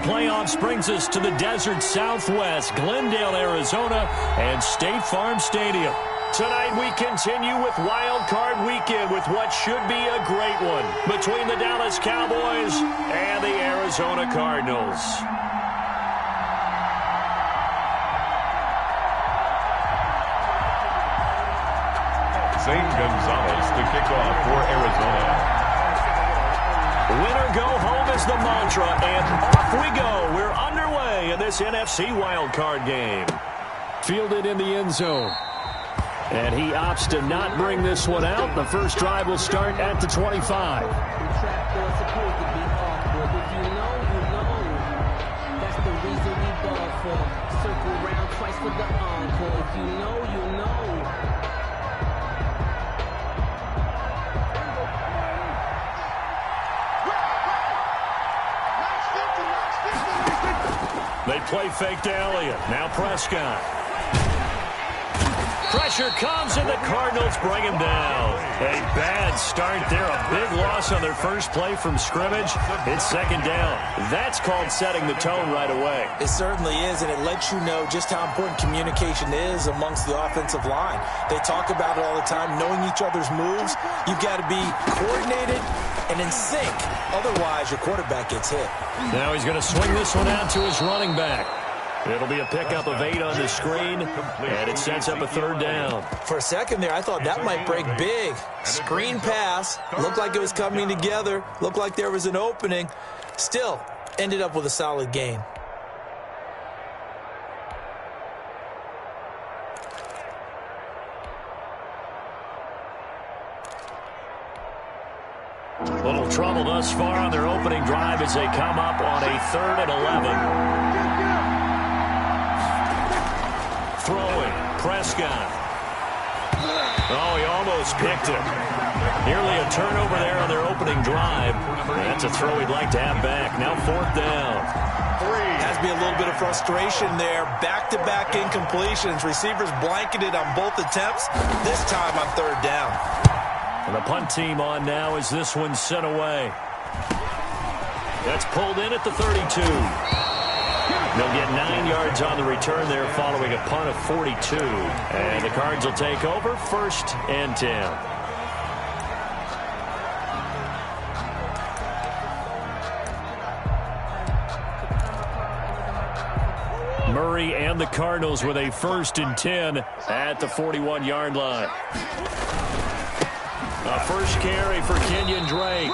playoffs brings us to the desert Southwest, Glendale, Arizona, and State Farm Stadium. Tonight we continue with Wild Card Weekend with what should be a great one between the Dallas Cowboys and the Arizona Cardinals. Zane Gonzalez to kick off for Arizona. Winner go home is the mantra, and off we go. We're underway in this NFC wildcard game. Fielded in the end zone. And he opts to not bring this one out. The first drive will start at the 25. They play fake to Elliott. Now Prescott. Pressure comes, and the Cardinals bring him down. A bad start there. A big loss on their first play from scrimmage. It's second down. That's called setting the tone right away. It certainly is, and it lets you know just how important communication is amongst the offensive line. They talk about it all the time, knowing each other's moves. You've got to be coordinated and in sync. Otherwise, your quarterback gets hit. Now he's going to swing this one out to his running back. It'll be a pickup of 8 on the screen, and it sets up a third down. For a second there, I thought that might break big. Screen pass. Looked like it was coming together. Looked like there was an opening. Still, ended up with a solid gain. Little trouble thus far on their opening drive as they come up on a 3rd and 11. Throwing, Prescott. Oh, he almost picked it. Nearly a turnover there on their opening drive. That's a throw he'd like to have back. Now 4th down. Has to be a little bit of frustration there. Back-to-back incompletions. Receivers blanketed on both attempts. This time on 3rd down. And the punt team on now as this one's sent away. That's pulled in at the 32. They'll get 9 yards on the return there following a punt of 42. And the Cards will take over 1st and 10. Murray and the Cardinals with a 1st and 10 at the 41-yard line. A first carry for Kenyon Drake.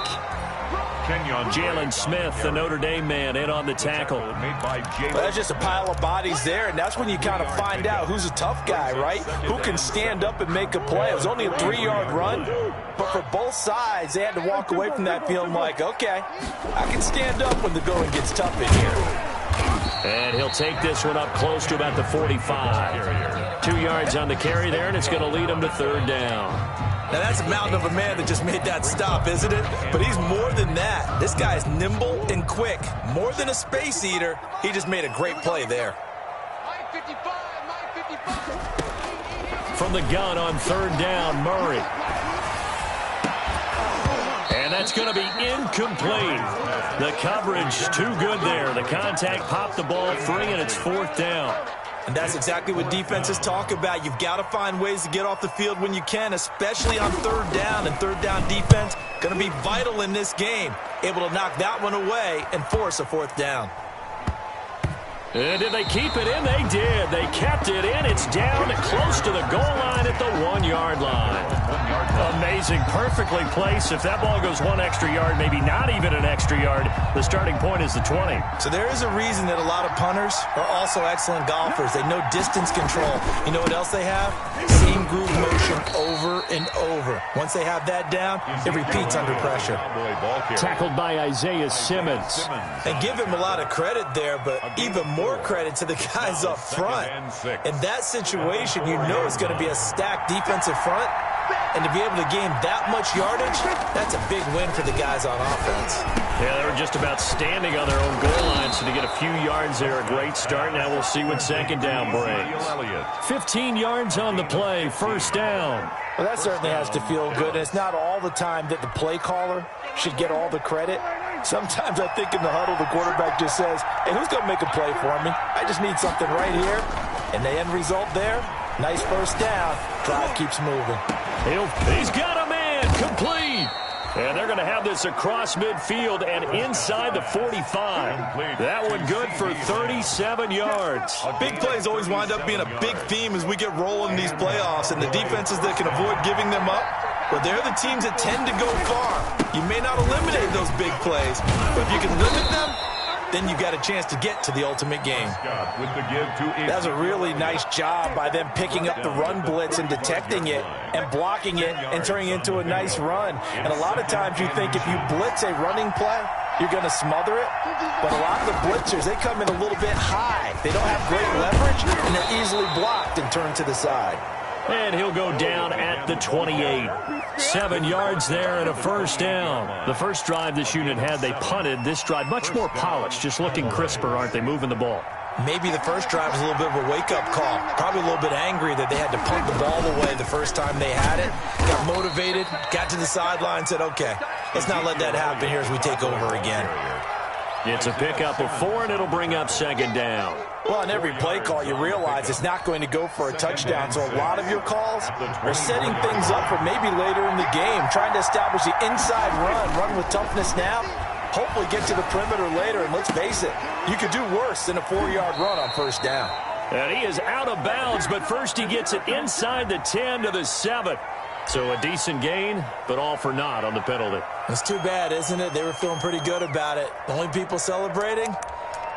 Jalen Smith, the Notre Dame man, in on the tackle. Well, that's just a pile of bodies there, and that's when you kind of find out who's a tough guy, right? Who can stand up and make a play. It was only a 3-yard run, but for both sides, they had to walk away from that feeling like, okay, I can stand up when the going gets tough in here. And he'll take this one up close to about the 45. 2 yards on the carry there, and it's going to lead him to 3rd down. Now, that's a mountain of a man that just made that stop, isn't it? But he's more than that. This guy's nimble and quick. More than a space eater, he just made a great play there. From the gun on 3rd down, Murray. And that's going to be incomplete. The coverage too good there. The contact popped the ball free, and it's 4th down. And that's exactly what defenses talk about. You've got to find ways to get off the field when you can, especially on 3rd down. And 3rd down defense going to be vital in this game. Able to knock that one away and force a 4th down. And did they keep it in? They did. They kept it in. It's down close to the goal line at the 1-yard line. Amazing. Perfectly placed. If that ball goes 1 extra yard, maybe not even an extra yard, the starting point is the 20. So there is a reason that a lot of punters are also excellent golfers. They know distance control. You know what else they have? Same groove motion over and over. Once they have that down, it repeats under pressure. Tackled by Isaiah Simmons. And give him a lot of credit there, but even more credit to the guys up front. In that situation, you know it's going to be a stacked defensive front. And to be able to gain that much yardage, that's a big win for the guys on offense. Yeah, they were just about standing on their own goal line, so to get a few yards there, a great start. Now we'll see what 2nd down brings. 15 yards on the play, 1st down. Well, that certainly has to feel good. And it's not all the time that the play caller should get all the credit. Sometimes I think in the huddle, the quarterback just says, hey, who's going to make a play for me? I just need something right here. And the end result there, nice first down. Drive keeps moving. He's got a man, complete. And they're going to have this across midfield and inside the 45. That one good for 37 yards. Big plays always wind up being a big theme as we get rolling in these playoffs, and the defenses that can avoid giving them up, well, they're the teams that tend to go far. You may not eliminate those big plays, but if you can limit them, then you've got a chance to get to the ultimate game. That's a really nice job by them picking up the run blitz and detecting it and blocking it and turning it into a nice run. And a lot of times you think if you blitz a running play, you're going to smother it. But a lot of the blitzers, they come in a little bit high. They don't have great leverage, and they're easily blocked and turned to the side. And he'll go down at the 28. 7 yards there and a first down. The first drive this unit had, they punted. This drive, much more polished, just looking crisper, aren't they, moving the ball? Maybe the first drive was a little bit of a wake-up call. Probably a little bit angry that they had to punt the ball away the first time they had it. Got motivated, got to the sideline, said, okay, let's not let that happen here as we take over again. It's a pickup of 4, and it'll bring up second down. Well, on every play call, you realize it's not going to go for a touchdown. So a lot of your calls are setting things up for maybe later in the game, trying to establish the inside run with toughness now, hopefully get to the perimeter later. And let's face it, you could do worse than a 4-yard run on first down. And he is out of bounds, but first he gets it inside the 10 to the 7. So a decent gain, but all for naught on the penalty. It's too bad, isn't it? They were feeling pretty good about it. The only people celebrating,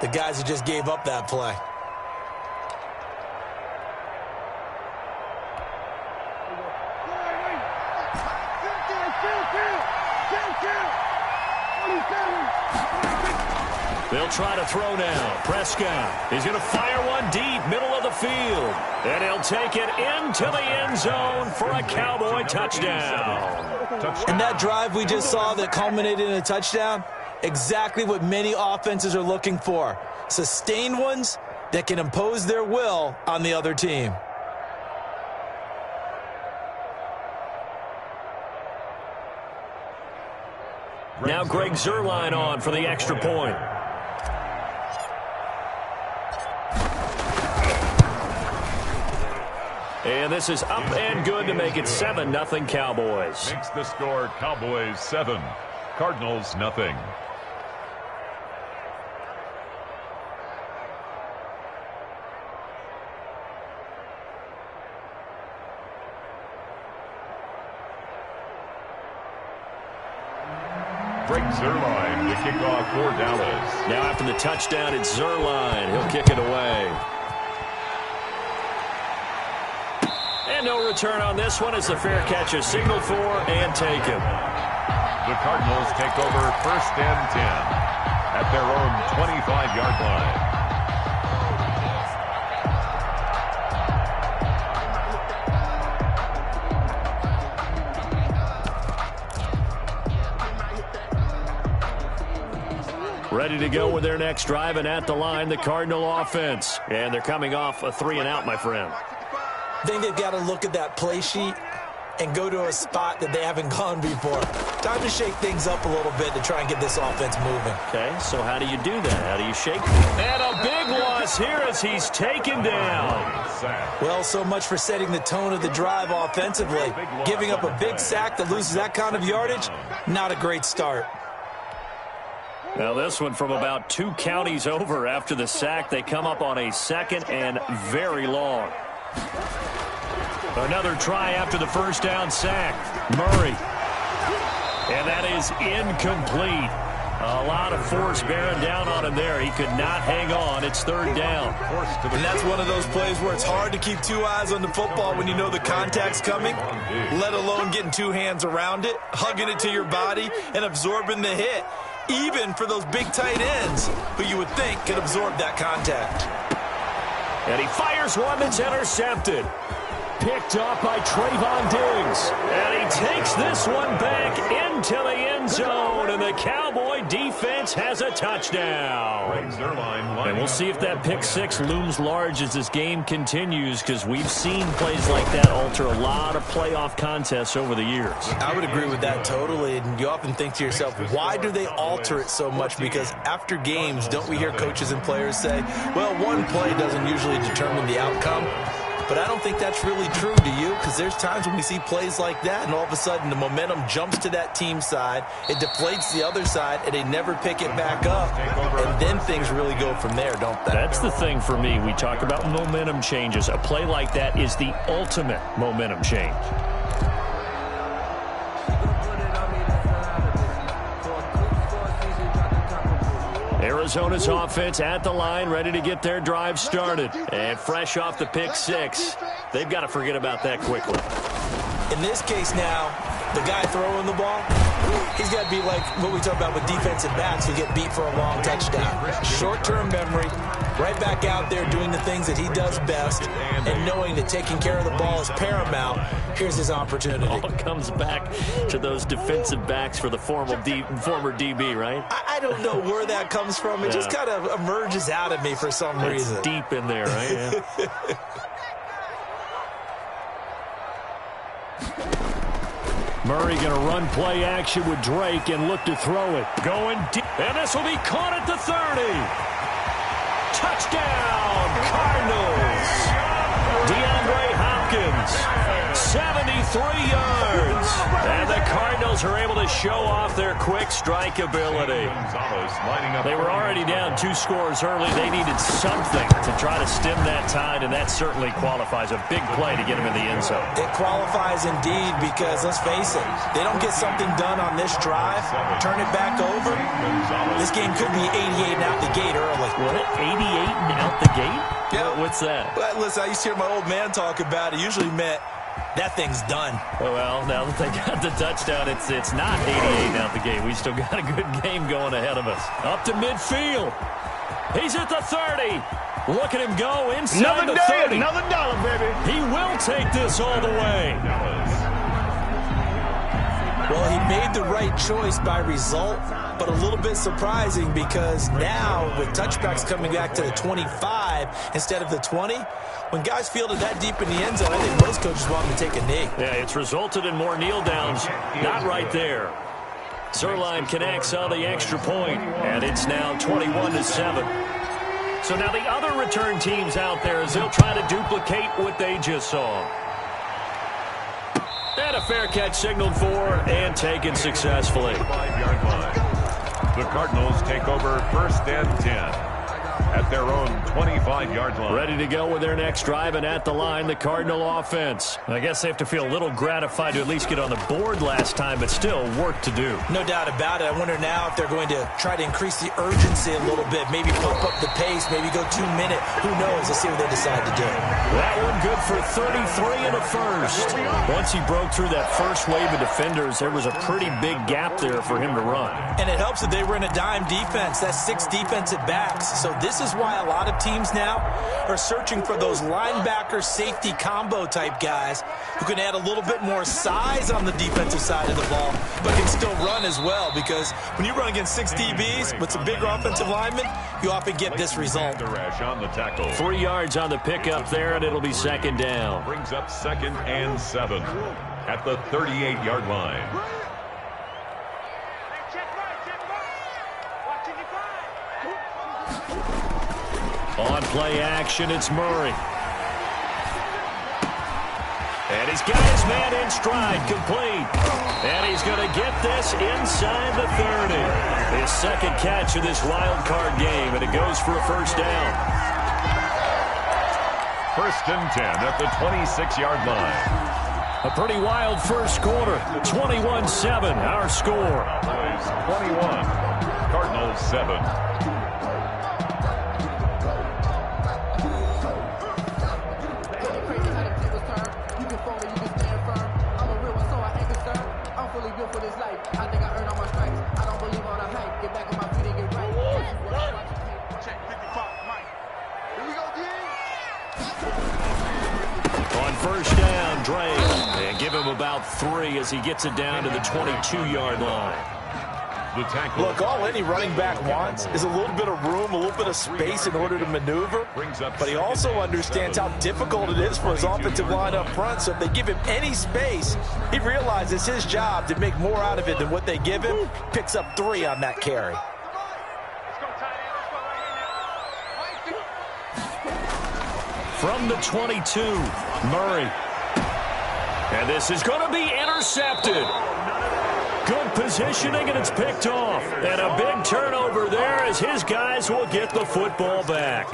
the guys who just gave up that play. They'll try to throw now. Prescott is going to fire one deep, middle of the field. And he'll take it into the end zone for a Cowboy touchdown. And that drive we just saw that culminated in a touchdown, exactly what many offenses are looking for. Sustained ones that can impose their will on the other team. Now Greg Zuerlein on for the extra point. And this is up and good to make it 7-0 Cowboys. Makes the score Cowboys 7, Cardinals nothing. Greg Zuerlein to kick off for Dallas. Now after the touchdown, it's Zuerlein. He'll kick it away. And no return on this one. It's a fair catch, a signal for and taken. The Cardinals take over first and 10 at their own 25-yard line. Ready to go with their next drive, and at the line, the Cardinal offense. And they're coming off a 3-and-out, my friend. I think they've got to look at that play sheet and go to a spot that they haven't gone before. Time to shake things up a little bit to try and get this offense moving. Okay, so how do you do that? How do you shake it? And a big loss here as he's taken down. Well, so much for setting the tone of the drive offensively. Giving up a big sack that loses that kind of yardage, not a great start. Now this one from about 2 counties over after the sack. They come up on a second and very long. Another try after the first down sack. Murray. And that is incomplete. A lot of force bearing down on him there. He could not hang on. It's third down. And that's one of those plays where it's hard to keep 2 eyes on the football when you know the contact's coming, let alone getting 2 hands around it, hugging it to your body, and absorbing the hit, even for those big tight ends who you would think could absorb that contact. And he fires one that's intercepted. picked off by Trayvon Diggs. And he takes this one back into the end zone, and the Cowboy defense has a touchdown. And we'll see if that pick six looms large as this game continues, because we've seen plays like that alter a lot of playoff contests over the years. I would agree with that totally, and you often think to yourself, why do they alter it so much? Because after games, don't we hear coaches and players say, well, one play doesn't usually determine the outcome? But I don't think that's really true, do you? Because there's times when we see plays like that, and all of a sudden the momentum jumps to that team side, it deflates the other side, and they never pick it back up, and then things really go from there, don't they? That's the thing for me. We talk about momentum changes. A play like that is the ultimate momentum change. Arizona's offense at the line, ready to get their drive started. And fresh off the pick six, they've got to forget about that quickly. In this case now, the guy throwing the ball, he's got to be like what we talk about with defensive backs who get beat for a long touchdown. Short-term memory, right back out there doing the things that he does best, and knowing that taking care of the ball is paramount. Here's his opportunity. All comes back to those defensive backs for the former DB, right? I don't know where that comes from. It just kind of emerges out of me for some reason. It's deep in there, right? Yeah. Murray going to run play action with Drake and look to throw it. Going deep. And this will be caught at the 30. Touchdown, Cardinals. DeAndre Hopkins, 73 yards. And the Cardinals are able to show off their quick strike ability. They were already down 2 scores early. They needed something to try to stem that tide, and that certainly qualifies. A big play to get them in the end zone. It qualifies indeed, because let's face it, they don't get something done on this drive, turn it back over, this game could be 88 and out the gate early. What, 88 and out the gate? Yeah. What's that? Well, listen, I used to hear my old man talk about it. Usually meant that thing's done. Well, now that they got the touchdown, it's not 88 out the gate. We still got a good game going ahead of us. Up to midfield. He's at the 30. Look at him go inside the 30. Another dollar, baby. He will take this all the way. Well, he made the right choice by result, but a little bit surprising, because now with touchbacks coming back to the 25 instead of the 20, when guys field it that deep in the end zone, I think most coaches want them to take a knee. Yeah, it's resulted in more kneel downs. Not right there. Zerline connects on the extra point, and it's now 21-7. So now the other return teams out there, as they'll try to duplicate what they just saw. And a fair catch signaled for and taken successfully. 5-yard line. The Cardinals take over 1st and 10 at their own 25-yard line. Ready to go with their next drive, and at the line, the Cardinal offense. I guess they have to feel a little gratified to at least get on the board last time, but still work to do. No doubt about it. I wonder now if they're going to try to increase the urgency a little bit, maybe pump up the pace, maybe go 2-minute. Who knows? Let's see what they decide to do. That one good for 33 in the first. Once he broke through that first wave of defenders, there was a pretty big gap there for him to run. And it helps that they were in a dime defense. That's 6 defensive backs. So this is why a lot of teams now are searching for those linebacker safety combo type guys who can add a little bit more size on the defensive side of the ball, but can still run as well, because when you run against 6 DBs with some bigger offensive linemen, you often get this result. 3 yards on the pickup there, and it'll be 2nd down. Brings up 2nd and 7 at the 38-yard line. On play action, it's Murray. And he's got his man in stride, complete. And he's going to get this inside the 30. His 2nd catch of this wild card game, and it goes for a 1st down. 1st and 10 at the 26-yard line. A pretty wild first quarter. 21-7, our score. 21, Cardinals 7. On 1st down. Dre. And give him about 3 as he gets it down to the 22-yard line. Look, all any running back wants is a little bit of room, a little bit of space in order to maneuver. But he also understands how difficult it is for his offensive line up front. So if they give him any space, he realizes his job to make more out of it than what they give him. Picks up 3 on that carry. From the 22, Murray. And this is going to be intercepted. Good positioning, and it's picked off. And a big turnover there as his guys will get the football back.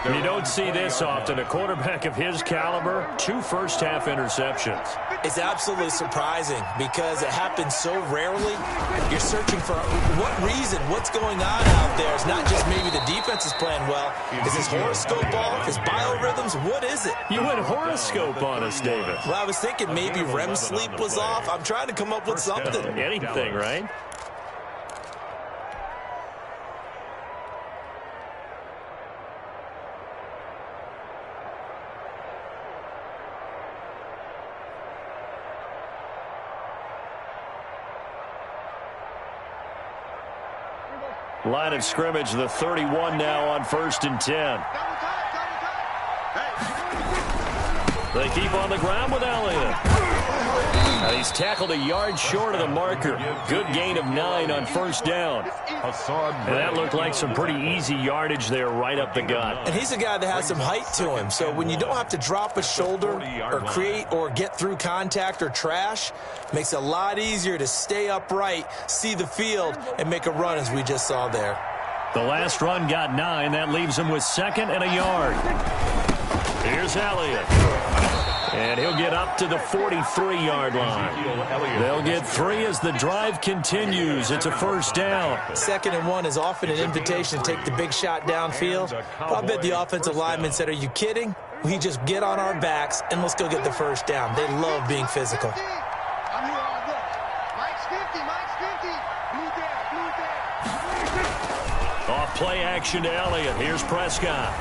You don't see this often. A quarterback of his caliber, 2 first-half interceptions. It's absolutely surprising because it happens so rarely. You're searching for what reason, what's going on out there. It's not just maybe the defense is playing well. Is his horoscope off? His biorhythms? What is it? You went horoscope on us, David. Well, I was thinking maybe REM sleep was off. I'm trying to come up with something. Anything, right? Line of scrimmage, the 31 now on 1st and 10. They keep on the ground with Elliott. He's tackled a yard short of the marker. Good gain of 9 on 1st down. And that looked like some pretty easy yardage there right up the gut. And he's a guy that has some height to him. So when you don't have to drop a shoulder or create or get through contact or trash, makes it a lot easier to stay upright, see the field, and make a run as we just saw there. The last run got 9. That leaves him with 2nd and a yard. Here's Elliott. And he'll get up to the 43-yard line. They'll get 3 as the drive continues. It's a 1st down. 2nd and 1 is often an invitation to take the big shot downfield. But I bet the offensive lineman said, are you kidding? We just get on our backs and let's go get the 1st down. They love being physical. Off play action to Elliott. Here's Prescott.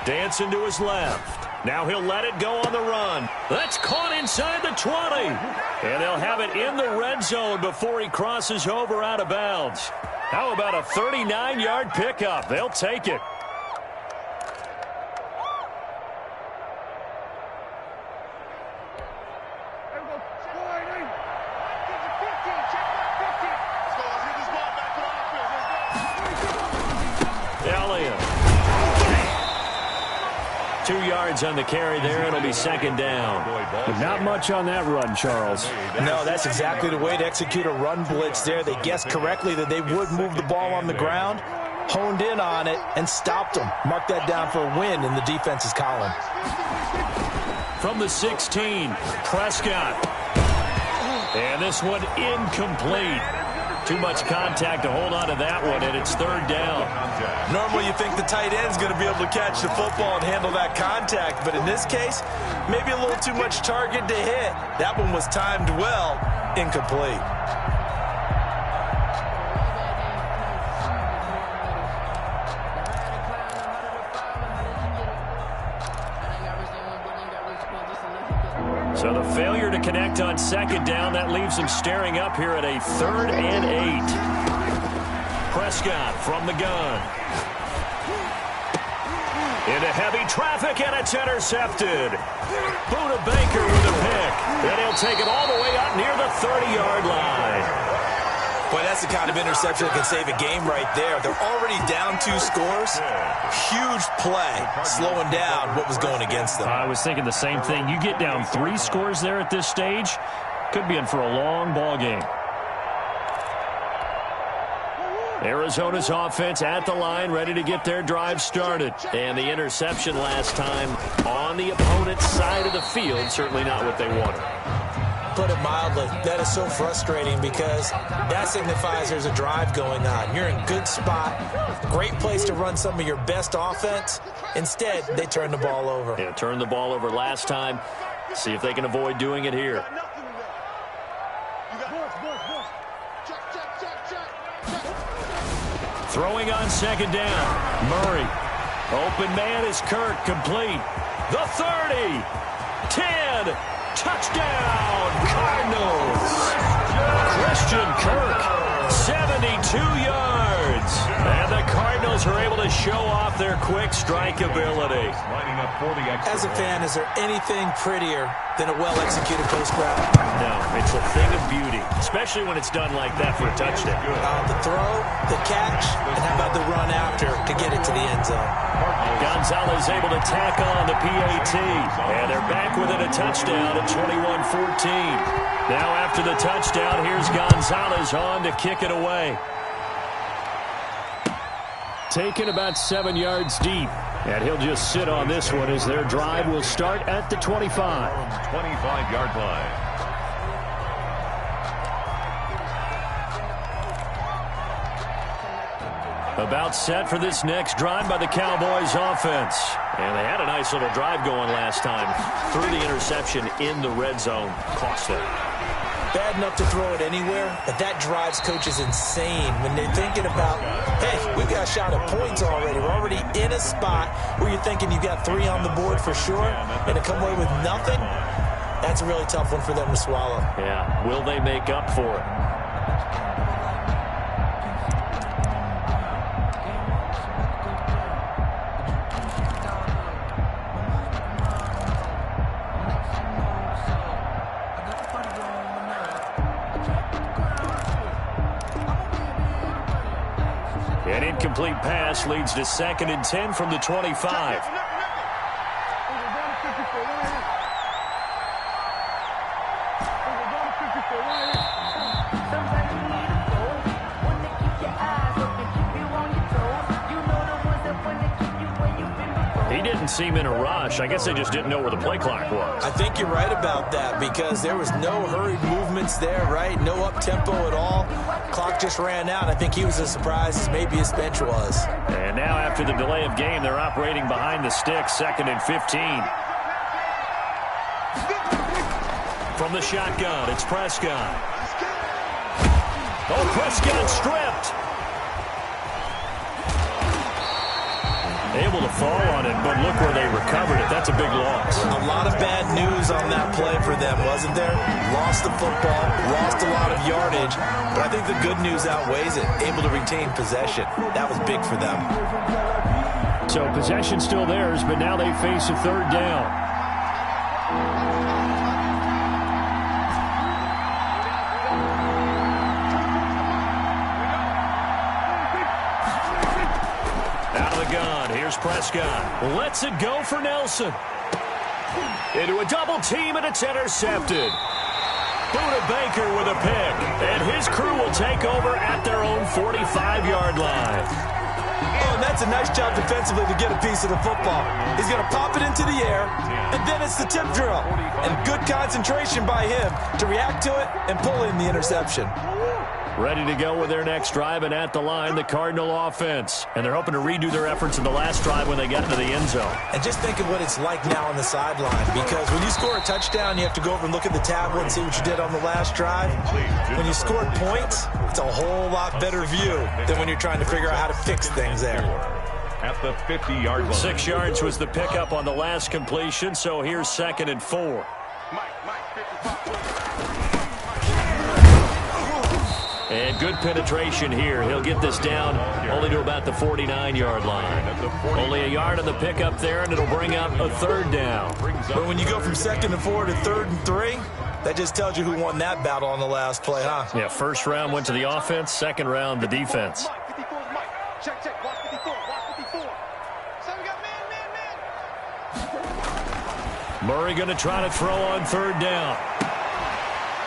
Dancing to his left. Now he'll let it go on the run. That's caught inside the 20. And they'll have it in the red zone before he crosses over out of bounds. How about a 39-yard pickup? They'll take it. Elliott. 2 yards on the carry there. It'll be 2nd down. But not much on that run, Charles. No, that's exactly the way to execute a run blitz there. They guessed correctly that they would move the ball on the ground, honed in on it, and stopped them. Mark that down for a win in the defense's column. From the 16, Prescott. And this one incomplete. Too much contact to hold on to that one, and it's 3rd down. Normally you think the tight end's going to be able to catch the football and handle that contact, but in this case, maybe a little too much target to hit. That one was timed well, incomplete. So the failure to connect on 2nd down, that leaves them staring up here at a 3rd and 8. Prescott from the gun. Into heavy traffic, and it's intercepted. Buda Baker with a pick. And he'll take it all the way up near the 30-yard line. Boy, that's the kind of interception that can save a game right there. They're already down 2 scores. Huge play, slowing down what was going against them. I was thinking the same thing. You get down 3 scores there at this stage, could be in for a long ball game. Arizona's offense at the line, ready to get their drive started. And the interception last time on the opponent's side of the field, certainly not what they wanted. Put it mildly, that is so frustrating because that signifies there's a drive going on. You're in good spot, great place to run some of your best offense. Instead, they turn the ball over. Yeah, turned the ball over last time. See if they can avoid doing it here. Throwing on 2nd down. Murray. Open man is Kirk, complete. the 30, 10, touchdown, Cardinals. Christian Kirk, 72 yards. And the Cardinals are able to show off their quick strike ability. Lining up for the extra. As a fan, is there anything prettier than a well-executed post route? No, it's a thing of beauty, especially when it's done like that for a touchdown. The throw, the catch, and how about the run after to get it to the end zone? Gonzalez able to tack on the PAT, and they're back within a touchdown at 21-14. Now after the touchdown, here's Gonzalez on to kick it away. Taken about 7 yards deep. And he'll just sit on this one as their drive will start at the 25. 25-yard line. About set for this next drive by the Cowboys offense. And they had a nice little drive going last time. Threw the interception in the red zone. Cost them. Bad enough to throw it anywhere, but that drives coaches insane when they're thinking about, hey, we've got a shot at points already. We're already in a spot where you're thinking you've got 3 on the board for sure, and to come away with nothing, that's a really tough one for them to swallow. Yeah, will they make up for it? An incomplete pass leads to 2nd and 10 from the 25. He didn't seem in a rush. I guess they just didn't know where the play clock was. I think you're right about that because there was no hurried movements there, right? No up-tempo at all. Clock just ran out. I think he was as surprised as maybe his bench was. And now after the delay of game, they're operating behind the sticks, 2nd and 15. From the shotgun, it's Prescott. Oh, Prescott stripped. Able to fall on it, but look where they recovered it. That's a big loss. A lot of bad news on that play for them, wasn't there? Lost the football, lost a lot of yardage, but I think the good news outweighs it. Able to retain possession. That was big for them. So possession still theirs, but now they face a 3rd down. Here's Prescott. Lets it go for Nelson. Into a double team, and it's intercepted. Buda Baker with a pick. And his crew will take over at their own 45-yard line. Oh, and that's a nice job defensively to get a piece of the football. He's going to pop it into the air, and then it's the tip drill. And good concentration by him to react to it and pull in the interception. Ready to go with their next drive, and at the line, the Cardinal offense. And they're hoping to redo their efforts in the last drive when they got into the end zone. And just think of what it's like now on the sideline, because when you score a touchdown, you have to go over and look at the tablet and see what you did on the last drive. When you scored points, it's a whole lot better view than when you're trying to figure out how to fix things there. At the 50-yard line. 6 yards was the pickup on the last completion, so here's 2nd and 4. And good penetration here. He'll get this down only to about the 49-yard line. Only a yard on the pickup there, and it'll bring up a 3rd down. But when you go from 2nd and 4 to 3rd and 3, that just tells you who won that battle on the last play, huh? Yeah, 1st round went to the offense, 2nd round the defense. Murray going to try to throw on 3rd down.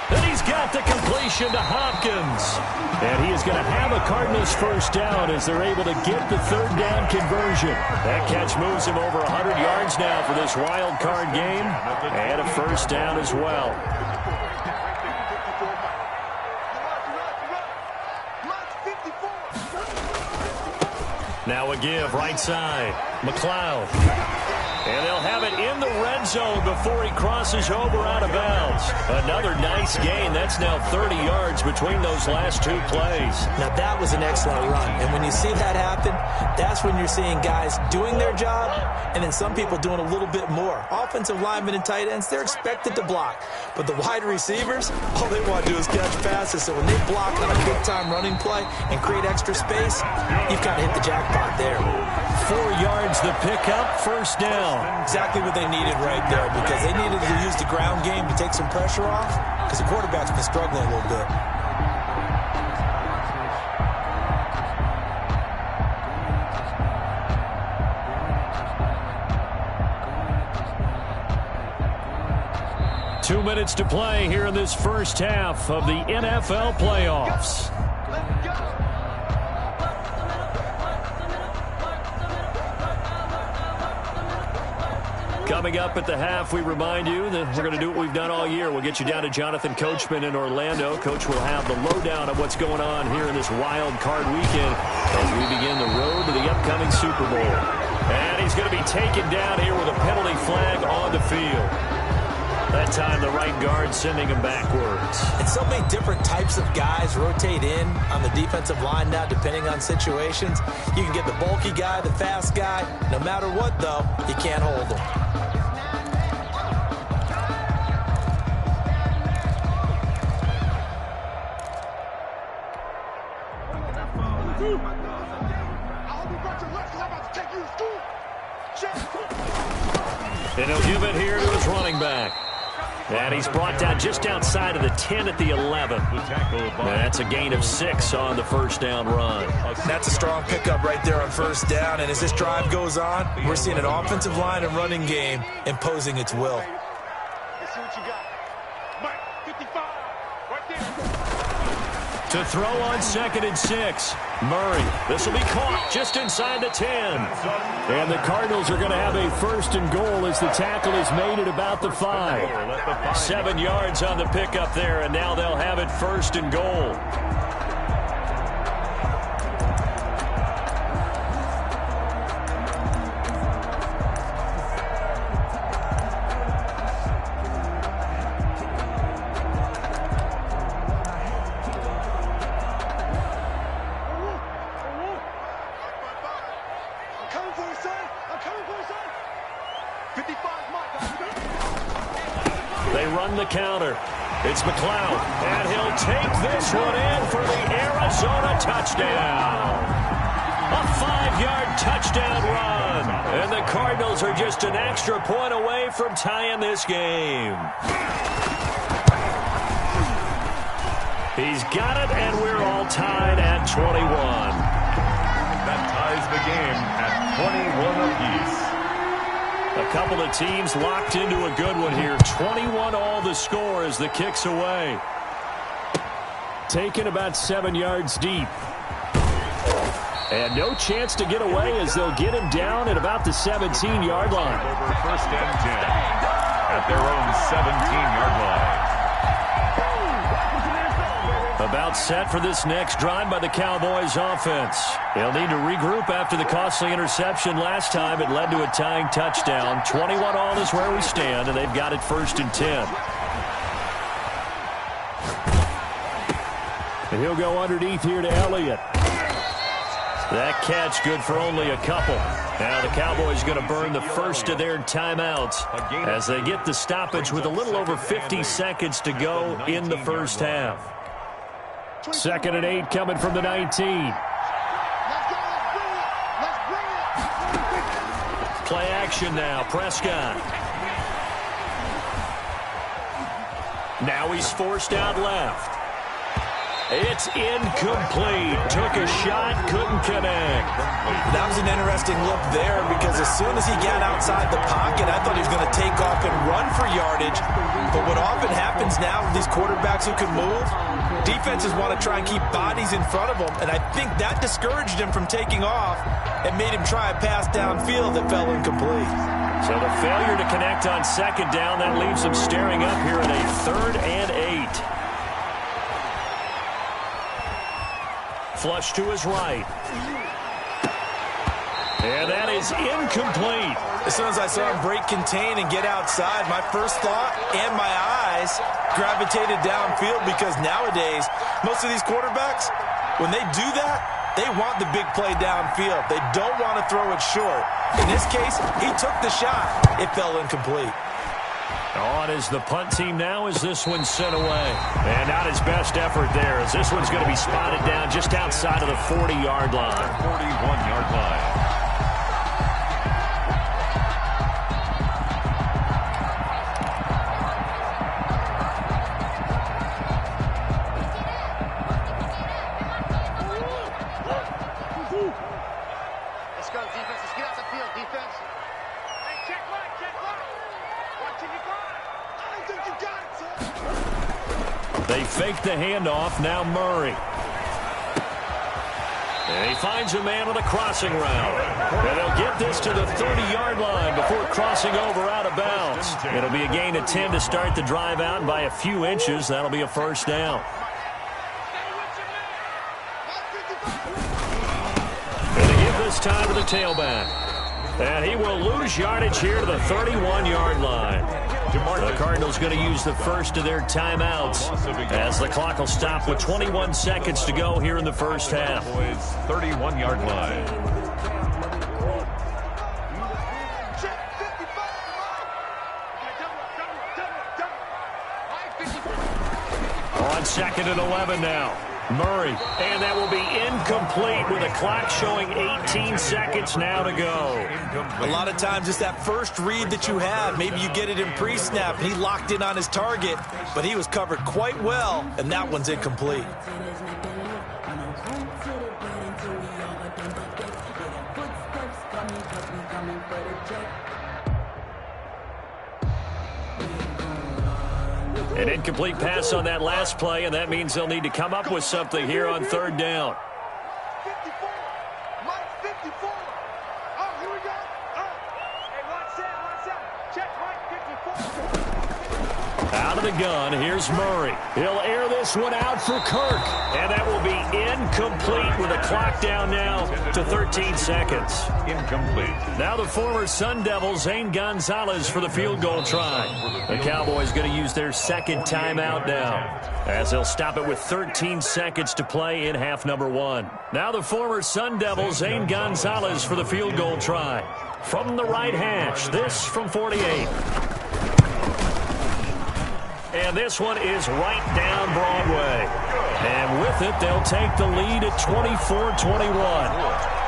And he's got the completion to Hopkins. And he is going to have a Cardinals 1st down as they're able to get the 3rd down conversion. That catch moves him over 100 yards now for this wild card game. And a 1st down as well. Now a give right side. McLeod. And they'll have it in the red zone before he crosses over out of bounds. Another nice gain. That's now 30 yards between those last two plays. Now, that was an excellent run. And when you see that happen, that's when you're seeing guys doing their job and then some people doing a little bit more. Offensive linemen and tight ends, they're expected to block. But the wide receivers, all they want to do is catch passes. So when they block on a big-time running play and create extra space, you've kind of hit the jackpot there. 4 yards the pickup, first down. Exactly what they needed right there, because they needed to use the ground game to take some pressure off, because the quarterback's been struggling a little bit. Two minutes to play here in this first half of the NFL playoffs. Coming up at the half, we remind you that we're going to do what we've done all year. We'll get you down to Jonathan Coachman in Orlando. Coach will have the lowdown of what's going on here in this wild card weekend as we begin the road to the upcoming Super Bowl. And he's going to be taken down here with a penalty flag on the field. That time, the right guard sending him backwards. And so many different types of guys rotate in on the defensive line now, depending on situations. You can get the bulky guy, the fast guy. No matter what, though, you can't hold him. And he'll give it here to his running back. And he's brought down just outside of the 10 at the 11. That's a gain of 6 on the first down run. That's a strong pickup right there on first down. And as this drive goes on, we're seeing an offensive line and running game imposing its will. Let's see what you got. Mike, 55, right there. To throw on 2nd and 6. Murray. This will be caught just inside the 10. And the Cardinals are going to have a first and goal as the tackle is made at about the 5. 7 yards on the pickup there, and now they'll have it first and goal. The counter. It's McLeod, and he'll take this one in for the Arizona touchdown. A 5-yard touchdown run, and the Cardinals are just an extra point away from tying this game. He's got it, and we're all tied at 21. That ties the game at 21 apiece. A couple of teams locked into a good one here. 21 all the score as the kick's away. Taken about 7 yards deep. And no chance to get away as they'll get him down at about the 17-yard line. Over first and 10 at their own 17-yard line. About set for this next drive by the Cowboys offense. They'll need to regroup after the costly interception last time. It led to a tying touchdown. 21 all is where we stand, and they've got it first and 10. And he'll go underneath here to Elliott. That catch good for only a couple. Now the Cowboys going to burn the first of their timeouts as they get the stoppage with a little over 50 seconds to go in the first half. 2nd and 8 coming from the 19. Play action now. Prescott. Now he's forced out left. It's incomplete. Took a shot, couldn't connect. That was an interesting look there because as soon as he got outside the pocket, I thought he was going to take off and run for yardage. But what often happens now with these quarterbacks who can move, defenses want to try and keep bodies in front of them, and I think that discouraged him from taking off and made him try a pass downfield that fell incomplete. So the failure to connect on 2nd down, that leaves him staring up here at a 3rd and 8. Flush to his right. And that is incomplete. As soon as I saw him break contain and get outside, my first thought and my eyes gravitated downfield, because nowadays, most of these quarterbacks, when they do that, they want the big play downfield. They don't want to throw it short. In this case, he took the shot. It fell incomplete. On is the punt team now as this one's sent away. And not his best effort there, as this one's going to be spotted down just outside of the 40-yard line. 41-yard line. Let's go, defense. Let's get out the field, defense. Hey, check right, check right. What can you got? I think you got it, son. They fake the handoff. Now Murray. And he finds a man on a crossing route. And they'll get this to the 30-yard line before crossing over out of bounds. It'll be a gain of 10 to start the drive out, and by a few inches, that'll be a first down. And they give this time to the tailback. And he will lose yardage here to the 31-yard line. The Cardinals going to use the first of their timeouts as the clock will stop with 21 seconds to go here in the first half. 31-yard line. On 2nd and 11 now. Murray, and that will be incomplete with the clock showing 18 seconds now to go. A lot of times it's that first read that you have. Maybe you get it in pre-snap, and he locked in on his target, but he was covered quite well, and that one's incomplete. An incomplete pass on that last play, and that means they'll need to come up with something here on 3rd down. 54. Mike 54. Oh, here we go. Oh. Hey, watch that. Check Mike 54. Out of the gun, here's Murray. He'll air this one out for Kirk. And that will be incomplete with the clock down now to 13 seconds. Incomplete. Now the former Sun Devil, Zane Gonzalez, for the field goal try. The Cowboys going to use their second timeout now, as they'll stop it with 13 seconds to play in half number 1. Now the former Sun Devil, Zane Gonzalez, for the field goal try. From the right hash, this from 48. And this one is right down Broadway. And with it, they'll take the lead at 24-21.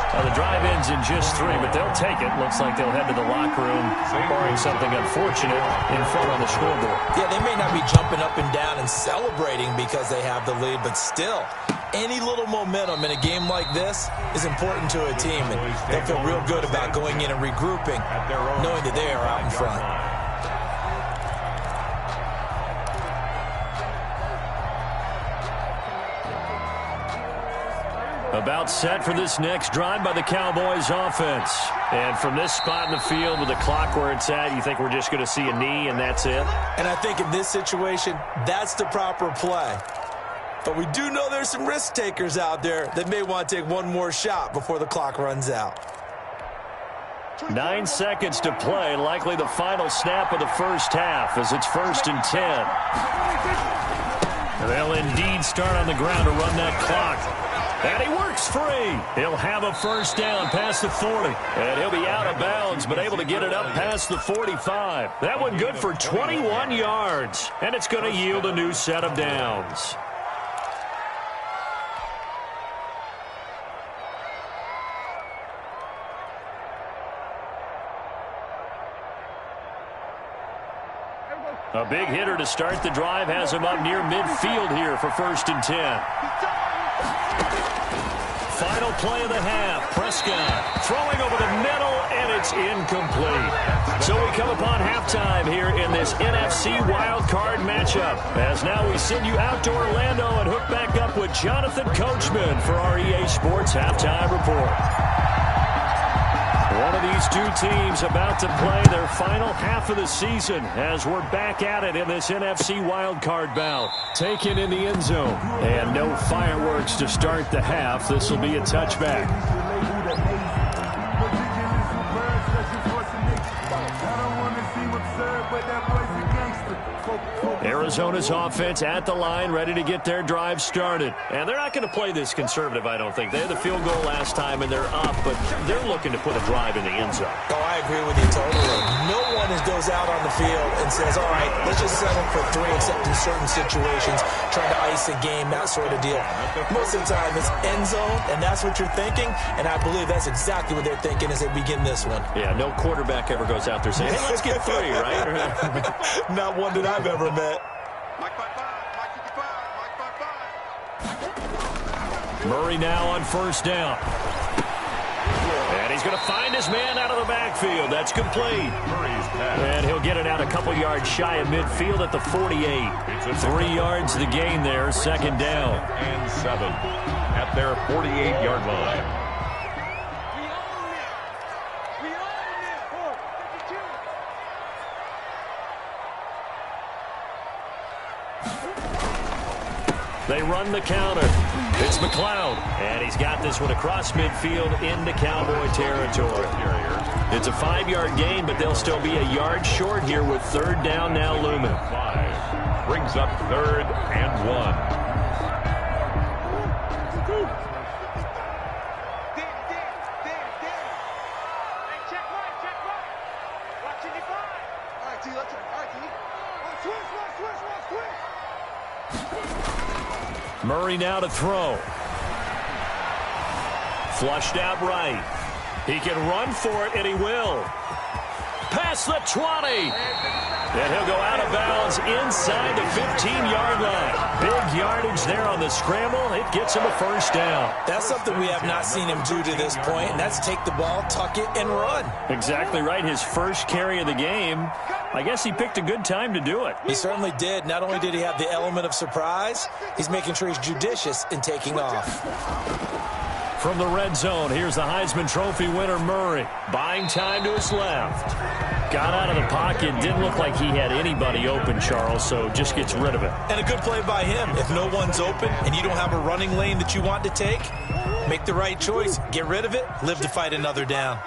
Now, the drive ends in just 3, but they'll take it. Looks like they'll head to the locker room, barring something unfortunate, in front on the scoreboard. Yeah, they may not be jumping up and down and celebrating because they have the lead, but still, any little momentum in a game like this is important to a team, and they'll feel real good about going in and regrouping, knowing that they are out in front. About set for this next drive by the Cowboys offense. And from this spot in the field with the clock where it's at, you think we're just going to see a knee and that's it? And I think in this situation, that's the proper play. But we do know there's some risk takers out there that may want to take one more shot before the clock runs out. 9 seconds to play, likely the final snap of the first half as it's 1st and 10. They'll indeed start on the ground to run that clock. And he works free. He'll have a first down past the 40. And he'll be out of bounds, but able to get it up past the 45. That one good for 21 yards. And it's going to yield a new set of downs. A big hitter to start the drive has him up near midfield here for 1st and 10. Final play of the half. Prescott throwing over the middle, and it's incomplete. So we come upon halftime here in this NFC wildcard matchup. As now we send you out to Orlando and hook back up with Jonathan Coachman for our EA Sports Halftime Report. One of these two teams about to play their final half of the season as we're back at it in this NFC wildcard bout. Taken in the end zone. And no fireworks to start the half. This will be a touchback. Arizona's offense at the line, ready to get their drive started. And they're not going to play this conservative, I don't think. They had the field goal last time, and they're up, but they're looking to put a drive in the end zone. Oh, I agree with you totally. No one goes out on the field and says, all right, let's just settle for 3, except in certain situations, trying to ice a game, that sort of deal. Most of the time, it's end zone, and that's what you're thinking, and I believe that's exactly what they're thinking as they begin this one. Yeah, no quarterback ever goes out there saying, hey, let's get 3, right? Not one that I've ever met. Mike 5-5, Mike 55, Mike 5-5. Murray now on first down. And he's going to find his man out of the backfield. That's complete. And he'll get it out a couple yards shy of midfield at the 48. 3 yards the gain there, second down. And 7 at their 48-yard line. They run the counter. It's McLeod, and he's got this one across midfield into Cowboy territory. It's a 5-yard gain, but they'll still be a yard short here with third down now looming. 5 brings up 3rd and 1. Hey, check right. Watching you fly. All right, T, let's turn. All right, T. Switch. Murray now to throw. Flushed out right. He can run for it, and he will. Past the 20. And he'll go out of bounds inside the 15-yard line. Big yardage there on the scramble. It gets him a first down. That's something we have not seen him do to this point, and that's take the ball, tuck it, and run. Exactly right. His first carry of the game. I guess he picked a good time to do it. He certainly did. Not only did he have the element of surprise, he's making sure he's judicious in taking off. From the red zone, here's the Heisman Trophy winner, Murray. Buying time to his left. Got out of the pocket. Didn't look like he had anybody open, Charles, so just gets rid of it. And a good play by him. If no one's open and you don't have a running lane that you want to take, make the right choice. Get rid of it. Live to fight another down.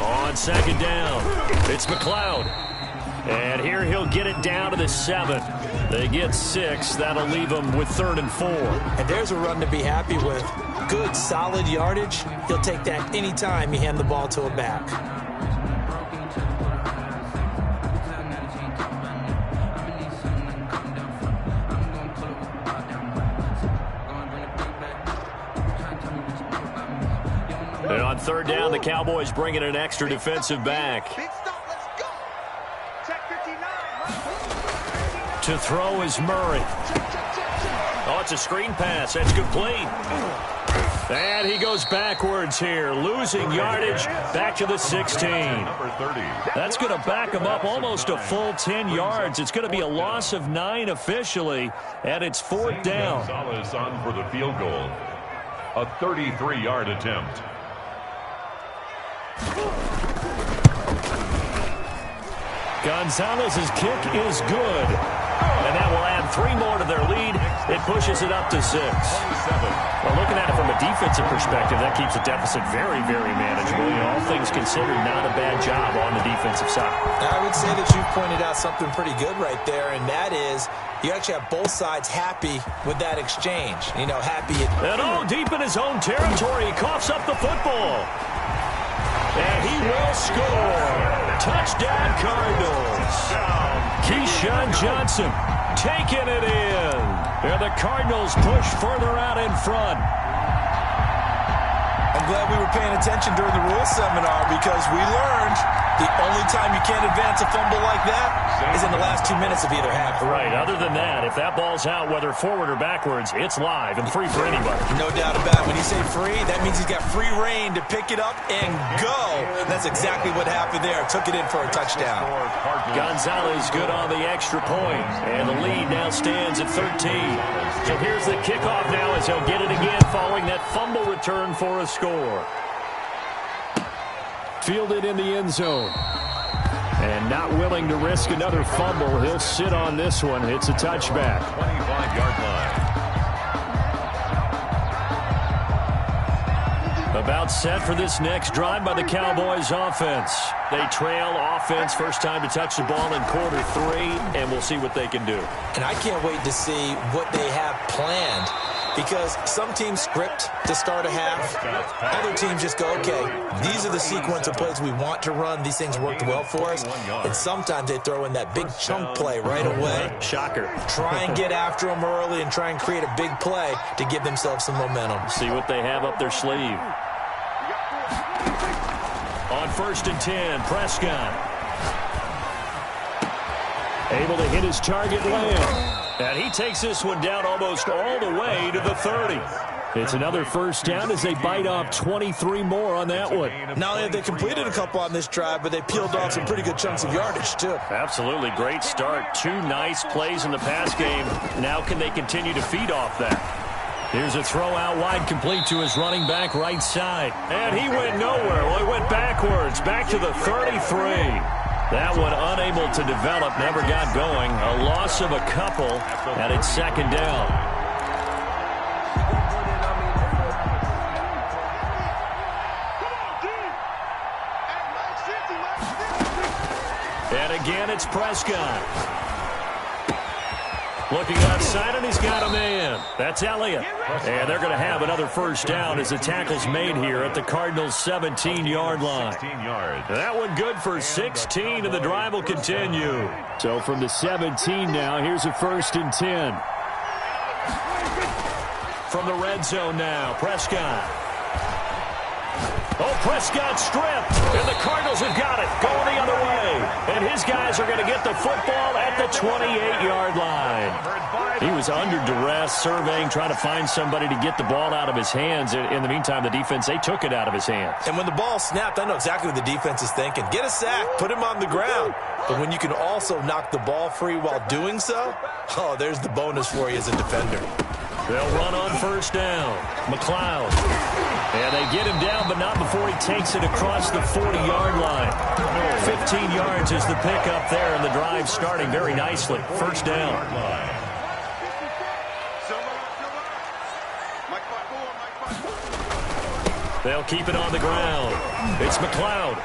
On second down, it's McLeod. And here he'll get it down to the 7. They get 6. That'll leave them with 3rd and 4. And there's a run to be happy with. Good, solid yardage. He'll take that anytime you hand the ball to a back. And on third down, the Cowboys bring in an extra defensive back. Big stop, let's go. Check 59. To throw is Murray. Oh, it's a screen pass. That's complete. And he goes backwards here, losing yardage back to the 16. That's going to back him up almost a full 10 yards. It's going to be a loss of 9 officially, and it's 4th down. Gonzalez on for the field goal. A 33-yard attempt. Gonzalez's kick is good. And that will add 3 more to their lead. It pushes it up to 6. Well, looking at it from a defensive perspective, that keeps the deficit very, very manageable. You know, all things considered, not a bad job on the defensive side. I would say that you've pointed out something pretty good right there, and that is you actually have both sides happy with that exchange. You know, happy. And deep in his own territory, he coughs up the football. And he will score. Touchdown, Cardinals. Keyshawn Johnson taking it in. And the Cardinals push further out in front. I'm glad we were paying attention during the rules seminar because we learned the only time you can't advance a fumble like that is in the last 2 minutes of either half. Right. Other than that, if that ball's out, whether forward or backwards, it's live and free for anybody. No doubt about it. When you say free, that means he's got free reign to pick it up and go. That's exactly what happened there. Took it in for a touchdown. Gonzalez good on the extra point, and the lead now stands at 13. So here's the kickoff now as he'll get it again following that fumble return for a score. Fielded in the end zone. And not willing to risk another fumble. He'll sit on this one. It's a touchback. 25-yard line. About set for this next drive by the Cowboys offense. They trail offense, first time to touch the ball in quarter 3, and we'll see what they can do. And I can't wait to see what they have planned, because some teams script to start a half. Other teams just go, okay, these are the sequence of plays we want to run. These things worked well for us. And sometimes they throw in that big chunk play right away. Shocker. Try and get after them early and try and create a big play to give themselves some momentum. See what they have up their sleeve. On 1st and 10, Prescott. Able to hit his target Lamb. And he takes this one down almost all the way to the 30. It's another first down as they bite off 23 more on that one. Not only have they completed a couple on this drive, but they peeled off some pretty good chunks of yardage, too. Absolutely. Great start. 2 nice plays in the pass game. Now can they continue to feed off that? Here's a throw out wide, complete to his running back right side. And he went nowhere. Well, he went backwards, back to the 33. That one unable to develop, never got going. A loss of a couple, and it's 2nd down. And again, it's Prescott. Looking outside, and he's got a man. That's Elliott. And they're going to have another first down as the tackle's made here at the Cardinals' 17-yard line. 16 yards. That one good for 16, and the drive will continue. So from the 17 now, here's a 1st and 10. From the red zone now, Prescott. Oh, Prescott stripped, and the Cardinals have got it, going the other way. And his guys are going to get the football at the 28-yard line. He was under duress, surveying, trying to find somebody to get the ball out of his hands. In the meantime, the defense, they took it out of his hands. And when the ball snapped, I know exactly what the defense is thinking. Get a sack, put him on the ground. But when you can also knock the ball free while doing so, oh, there's the bonus for you as a defender. They'll run on first down. McLeod. And they get him down, but not before he takes it across the 40-yard line. 15 yards is the pickup there, and the drive starting very nicely. First down. They'll keep it on the ground. It's McLeod.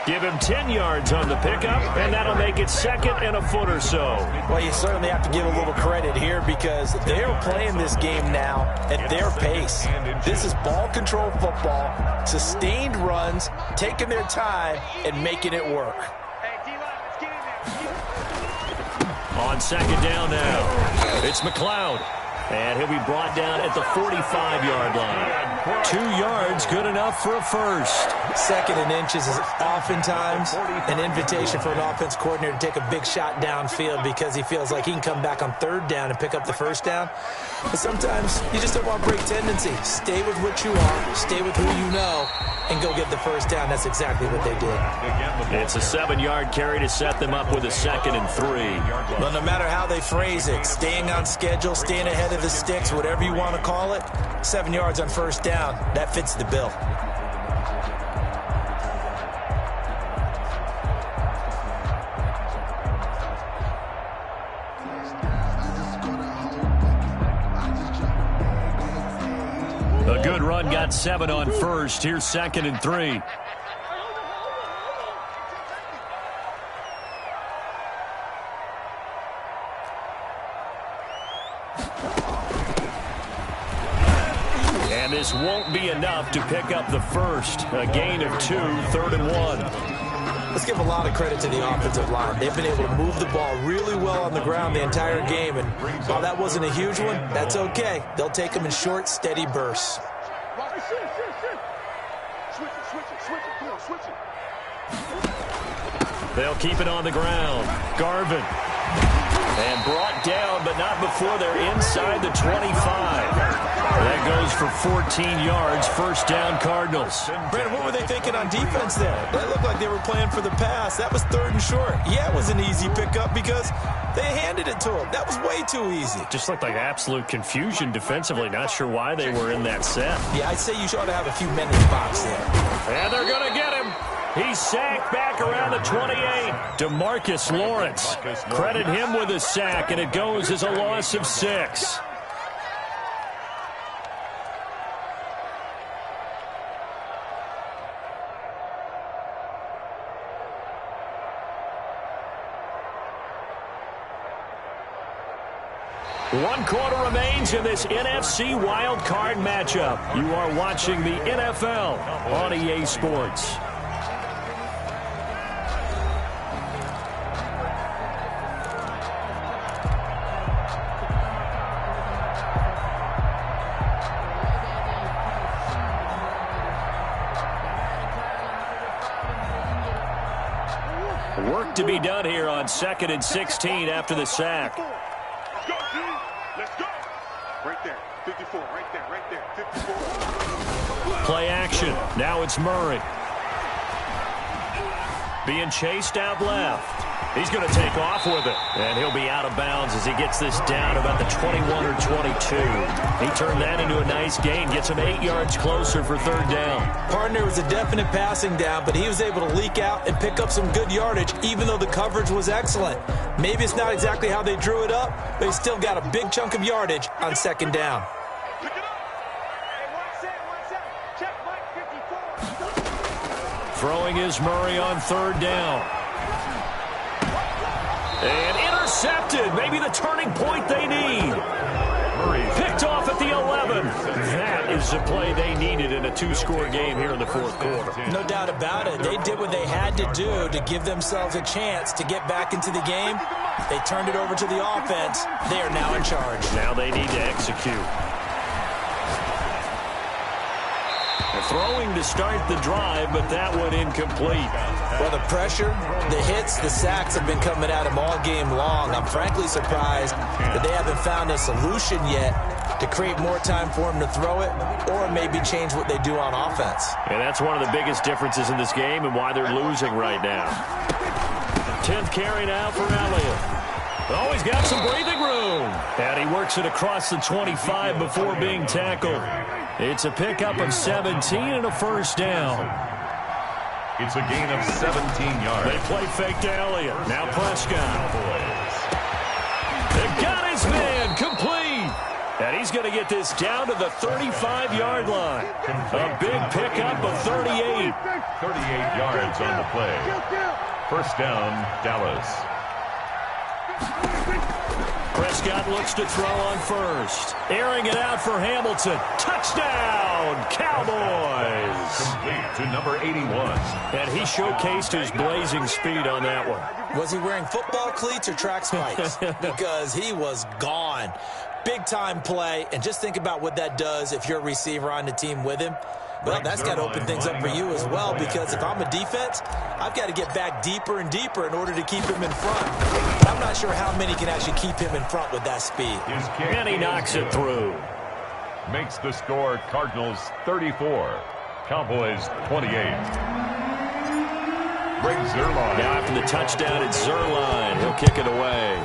Give him 10 yards on the pickup, and that'll make it 2nd and a foot or so. Well, you certainly have to give a little credit here because they're playing this game now at their pace. This is ball control football, sustained runs, taking their time, and making it work. On 2nd down now, it's McLeod. And he'll be brought down at the 45-yard line. 2 yards, good enough for a first. 2nd and inches is oftentimes an invitation for an offense coordinator to take a big shot downfield because he feels like he can come back on 3rd down and pick up the first down. But sometimes you just don't want to break tendency. Stay with what you are, stay with who you know, and go get the first down. That's exactly what they did. It's a 7-yard carry to set them up with a 2nd and 3. Well, no matter how they phrase it, staying on schedule, staying ahead of the sticks, whatever you want to call it, 7 yards on first down, that fits the bill. A good run, got 7 on first. Here's 2nd and 3. And this won't be enough to pick up the first. A gain of 2, 3rd and 1. Let's give a lot of credit to the offensive line. They've been able to move the ball really well on the ground the entire game. And while that wasn't a huge one, that's okay. They'll take them in short, steady bursts. They'll keep it on the ground. Garvin. And brought down, but not before they're inside the 25. That goes for 14 yards. First down, Cardinals. Brandon, what were they thinking on defense there? That looked like they were playing for the pass. That was 3rd and short. Yeah, it was an easy pickup because they handed it to him. That was way too easy. Just looked like absolute confusion defensively. Not sure why they were in that set. Yeah, I'd say you ought to have a few men in the box there. And they're going to get him. He's sacked back around the 28. DeMarcus Lawrence. Credit him with a sack, and it goes as a loss of 6. One quarter remains in this NFC Wild Card matchup. You are watching the NFL on EA Sports. Work to be done here on 2nd and 16 after the sack. Let's go, G. Let's go. Right there. 54. Right there. Right there. 54. Play action. Now it's Murray. Being chased out left. He's going to take off with it. And he'll be out of bounds as he gets this down about the 21 or 22. He turned that into a nice gain. Gets him 8 yards closer for 3rd down. Partner was a definite passing down, but he was able to leak out and pick up some good yardage, even though the coverage was excellent. Maybe it's not exactly how they drew it up, but he still got a big chunk of yardage on 2nd down. Pick it up. Hey, one set. Check Mike 54. Throwing is Murray on 3rd down. And intercepted. Maybe the turning point they need. Picked off at the 11. That is the play they needed in a 2-score game here in the 4th quarter. No doubt about it. They did what they had to do to give themselves a chance to get back into the game. They turned it over to the offense. They are now in charge. Now they need to execute. They're throwing to start the drive, but that one incomplete. Well, the pressure, the hits, the sacks have been coming at him all game long. I'm frankly surprised that they haven't found a solution yet to create more time for him to throw it or maybe change what they do on offense. And that's one of the biggest differences in this game and why they're losing right now. 10th carry now for Elliott. Oh, he's got some breathing room. And he works it across the 25 before being tackled. It's a pickup of 17 and a 1st down. It's a gain of 17 yards. They play fake to Elliott. Now Prescott. They got his man complete. And he's going to get this down to the 35-yard line. A big pickup of 38. 38 yards on the play. 1st down, Dallas. Prescott looks to throw on 1st. Airing it out for Hamilton. Touchdown, Cowboys. Complete to number 81. And he showcased his blazing speed on that one. Was he wearing football cleats or track spikes? Because he was gone. Big-time play, and just think about what that does if you're a receiver on the team with him. Well, that's got to open things up for you as well, because if I'm a defense, I've got to get back deeper and deeper in order to keep him in front. I'm not sure how many can actually keep him in front with that speed. And he knocks it through. Makes the score Cardinals 34, Cowboys 28. Greg Zuerlein. Now after the touchdown, it's Zuerlein. He'll kick it away.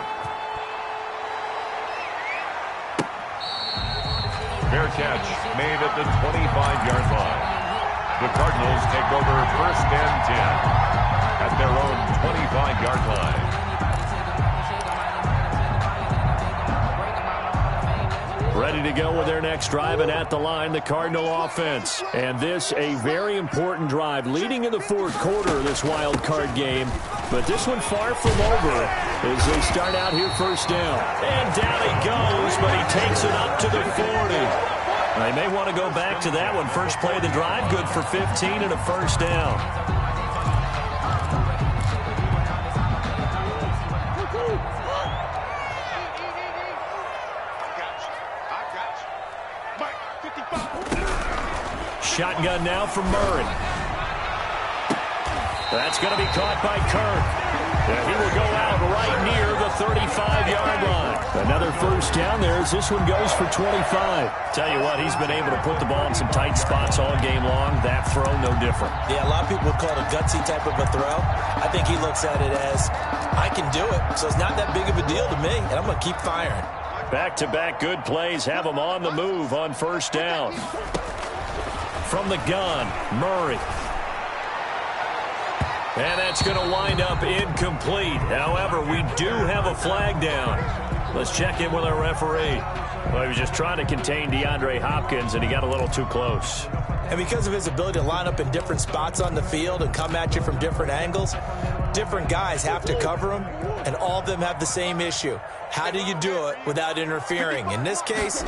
Fair catch made at the 25-yard line. The Cardinals take over 1st and 10 at their own 25-yard line. Ready to go with their next drive, and at the line, the Cardinal offense. And this, a very important drive, leading in the 4th quarter of this wild card game. But this one far from over as they start out here 1st down. And down he goes, but he takes it up to the 40. They may want to go back to that one. First play of the drive, good for 15 and a 1st down. Shotgun now from Murray. That's going to be caught by Kirk. And he will go out right near the 35-yard line. Another 1st down there as this one goes for 25. Tell you what, he's been able to put the ball in some tight spots all game long. That throw, no different. Yeah, a lot of people would call it a gutsy type of a throw. I think he looks at it as, I can do it, so it's not that big of a deal to me, and I'm going to keep firing. Back-to-back good plays have him on the move on 1st down. From the gun, Murray. And that's going to wind up incomplete. However, we do have a flag down. Let's check in with our referee. Well, he was just trying to contain DeAndre Hopkins, and he got a little too close. And because of his ability to line up in different spots on the field and come at you from different angles, different guys have to cover him, and all of them have the same issue. How do you do it without interfering? In this case,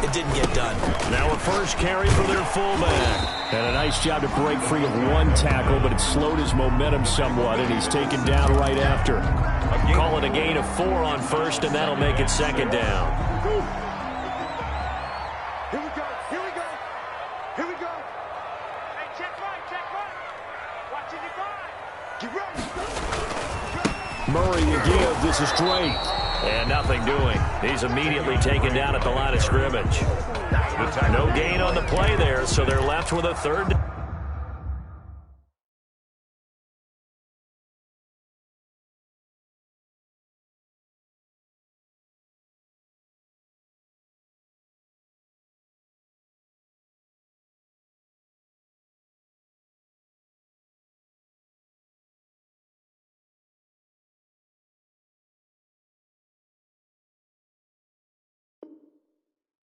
it didn't get done. Now a first carry for their fullback. And a nice job to break free of one tackle, but it slowed his momentum somewhat, and he's taken down right after. Call it a gain of 4 on first, and that'll make it second down. Here we go. Here we go. Here we go. Hey, check right. Check right. Watching your guard. Get ready. Murray will give. This is great. And nothing doing. He's immediately taken down at the line of scrimmage. No gain on the play there, so they're left with a third.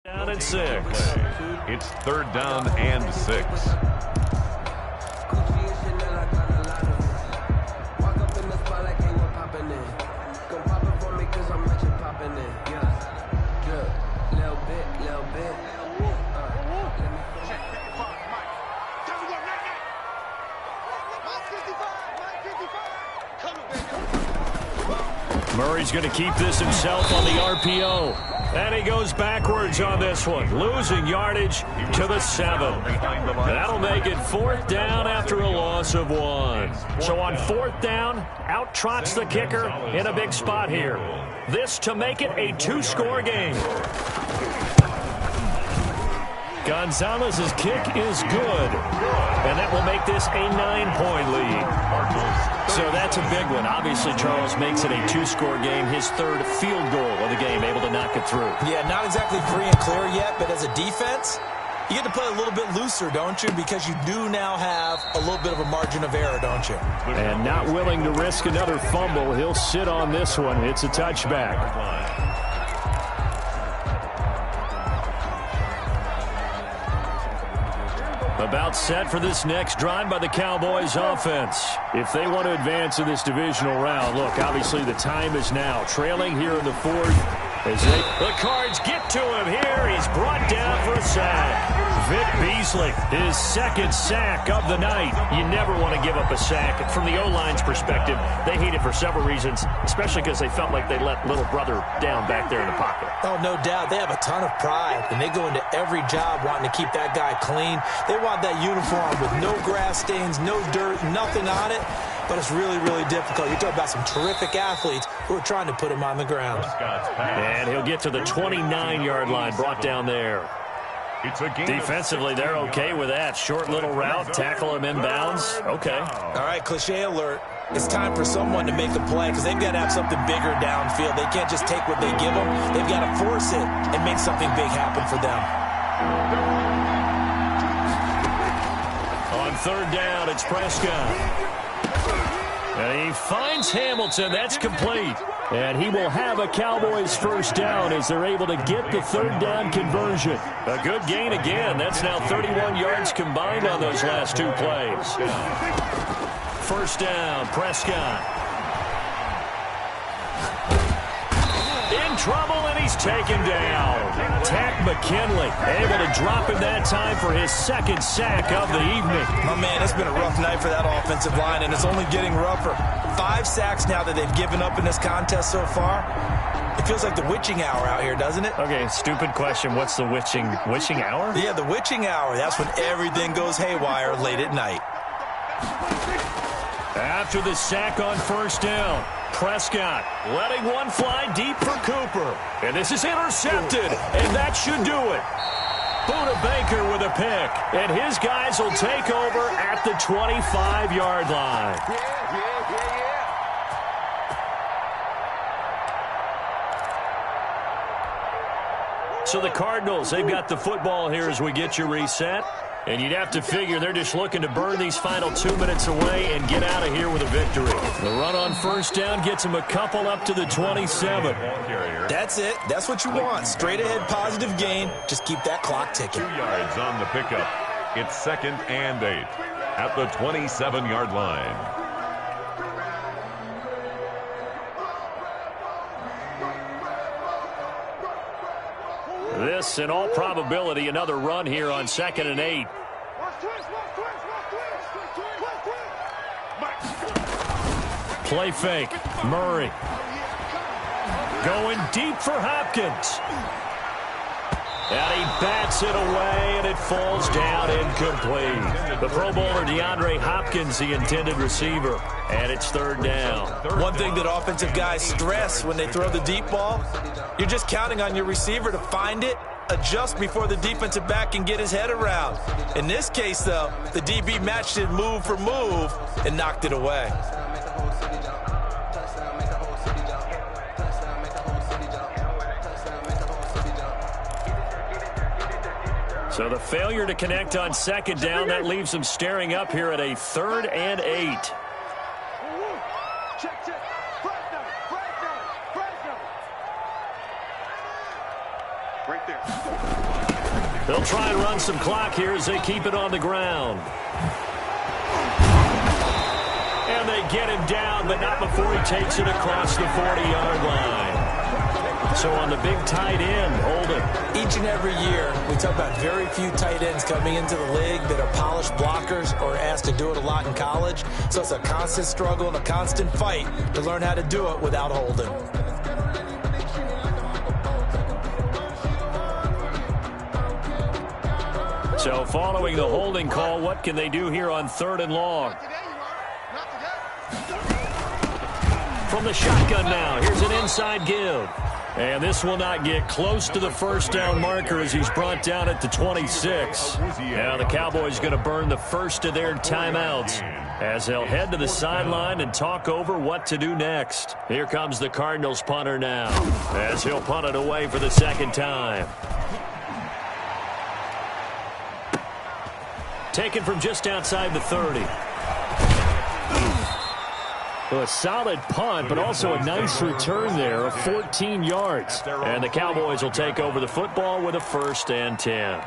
Down at 6. It's 3rd down and 6. Murray's going to keep this himself on the RPO. And he goes backwards on this one, losing yardage to the 7. That'll make it 4th down after a loss of 1. So on 4th down, out trots the kicker in a big spot here. This to make it a 2-score game. Gonzalez's kick is good, and that will make this a 9-point lead. So that's a big one. Obviously, Charles makes it a 2-score game, his 3rd field goal of the game, able to knock it through. Yeah, not exactly free and clear yet, but as a defense, you get to play a little bit looser, don't you? Because you do now have a little bit of a margin of error, don't you? And not willing to risk another fumble, he'll sit on this one. It's a touchback. About set for this next drive by the Cowboys offense. If they want to advance in this divisional round, look, obviously the time is now. Trailing here in the 4th. The Cards get to him here. He's brought down for a sack. Vic Beasley, his 2nd sack of the night. You never want to give up a sack. From the O-line's perspective, they hate it for several reasons, especially because they felt like they let little brother down back there in the pocket. Oh, no doubt. They have a ton of pride, and they go into every job wanting to keep that guy clean. They want that uniform with no grass stains, no dirt, nothing on it. But it's really, really difficult. You're talking about some terrific athletes who are trying to put him on the ground. And he'll get to the 29-yard line, brought down there. Defensively, they're okay with that. Short little route, tackle him inbounds. Okay. All right, cliche alert. It's time for someone to make a play because they've got to have something bigger downfield. They can't just take what they give them. They've got to force it and make something big happen for them. On 3rd down, it's Prescott. And he finds Hamilton. That's complete. And he will have a Cowboys 1st down as they're able to get the 3rd down conversion. A good gain again. That's now 31 yards combined on those last 2 plays. 1st down, Prescott. In trouble, and he's taken down. Tack McKinley able to drop him that time for his 2nd sack of the evening. Oh, man, it's been a rough night for that offensive line, and it's only getting rougher. 5 sacks now that they've given up in this contest so far. It feels like the witching hour out here, doesn't it? Okay, stupid question. What's the witching hour? Yeah, the witching hour. That's when everything goes haywire late at night. After the sack on 1st down, Prescott letting one fly deep for Cooper. And this is intercepted, and that should do it. Buda Baker with a pick, and his guys will take over at the 25-yard line. So the Cardinals, they've got the football here as we get you reset. And you'd have to figure they're just looking to burn these final 2 minutes away and get out of here with a victory. The run on 1st down gets them a couple up to the 27. That's it. That's what you want. Straight ahead positive gain. Just keep that clock ticking. 2 yards on the pickup. It's 2nd and 8 at the 27-yard line. This, in all probability, another run here on 2nd and 8. Play fake. Murray. Going deep for Hopkins. And he bats it away, and it falls down incomplete. The Pro Bowler DeAndre Hopkins, the intended receiver, and it's 3rd down. One thing that offensive guys stress when they throw the deep ball, you're just counting on your receiver to find it, adjust before the defensive back can get his head around. In this case, though, the DB matched it move for move and knocked it away. So the failure to connect on 2nd down, that leaves them staring up here at a 3rd and 8. Right there. They'll try and run some clock here as they keep it on the ground. And they get him down, but not before he takes it across the 40-yard line. So on the big tight end, holding. Each and every year, we talk about very few tight ends coming into the league that are polished blockers or asked to do it a lot in college. So it's a constant struggle and a constant fight to learn how to do it without holding. So following the holding call, what can they do here on 3rd and long? From the shotgun now, here's an inside give. And this will not get close to the 1st down marker as he's brought down at the 26. Now the Cowboys going to burn the first of their timeouts as they'll head to the sideline and talk over what to do next. Here comes the Cardinals punter now as he'll punt it away for the 2nd time. Taken from just outside the 30. So a solid punt, but also a nice return there of 14 yards. And the Cowboys will take over the football with a 1st and 10.